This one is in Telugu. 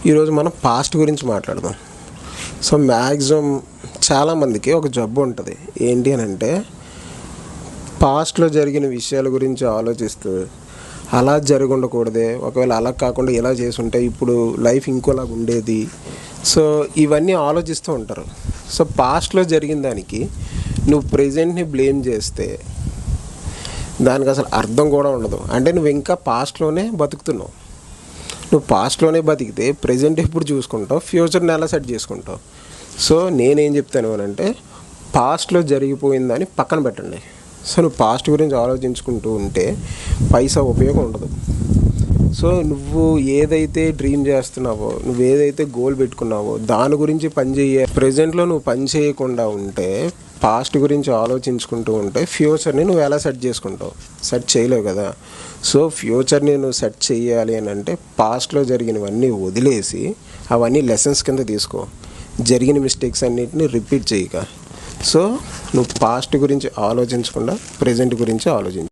ఈరోజు మనం పాస్ట్ గురించి మాట్లాడదాం. సో మ్యాక్సిమం చాలామందికి ఒక జబ్బు ఉంటుంది. ఏంటి అని అంటే, పాస్ట్లో జరిగిన విషయాల గురించి ఆలోచిస్తూ అలా జరిగి ఉండకూడదే, ఒకవేళ అలా కాకుండా ఇలా చేసి ఉంటే ఇప్పుడు లైఫ్ ఇంకోలాగా ఉండేది. సో ఇవన్నీ ఆలోచిస్తూ ఉంటారు. సో పాస్ట్లో జరిగిన దానికి నువ్వు ప్రెజెంట్ని బ్లేమ్ చేస్తే దానికి అసలు అర్థం కూడా ఉండదు. అంటే నువ్వు ఇంకా పాస్ట్లోనే బతుకుతున్నావు. నువ్వు పాస్ట్లోనే బతికితే ప్రజెంట్ ఎప్పుడు చూసుకుంటావు, ఫ్యూచర్ని ఎలా సెట్ చేసుకుంటావు? సో నేనేం చెప్తాను అంటే, పాస్ట్లో జరిగిపోయిందని పక్కన పెట్టండి. సో నువ్వు పాస్ట్ గురించి ఆలోచించుకుంటూ ఉంటే పైసా ఉపయోగం ఉండదు. సో నువ్వు ఏదైతే డ్రీమ్ చేస్తున్నావో, నువ్వు ఏదైతే గోల్ పెట్టుకున్నావో దాని గురించి పని చేయ ప్రజెంట్లో నువ్వు పని చేయకుండా ఉంటే, పాస్ట్ గురించి ఆలోచించుకుంటూ ఉంటే ఫ్యూచర్ని నువ్వు ఎలా సెట్ చేసుకుంటావు? సెట్ చేయలేవు కదా. సో ఫ్యూచర్ని నువ్వు సెట్ చేయాలి అని అంటే పాస్ట్లో జరిగినవన్నీ వదిలేసి అవన్నీ లెసన్స్ కింద తీసుకో. జరిగిన మిస్టేక్స్ అన్నిటిని రిపీట్ చేయక. సో నువ్వు పాస్ట్ గురించి ఆలోచించకుండా ప్రజెంట్ గురించి ఆలోచించు.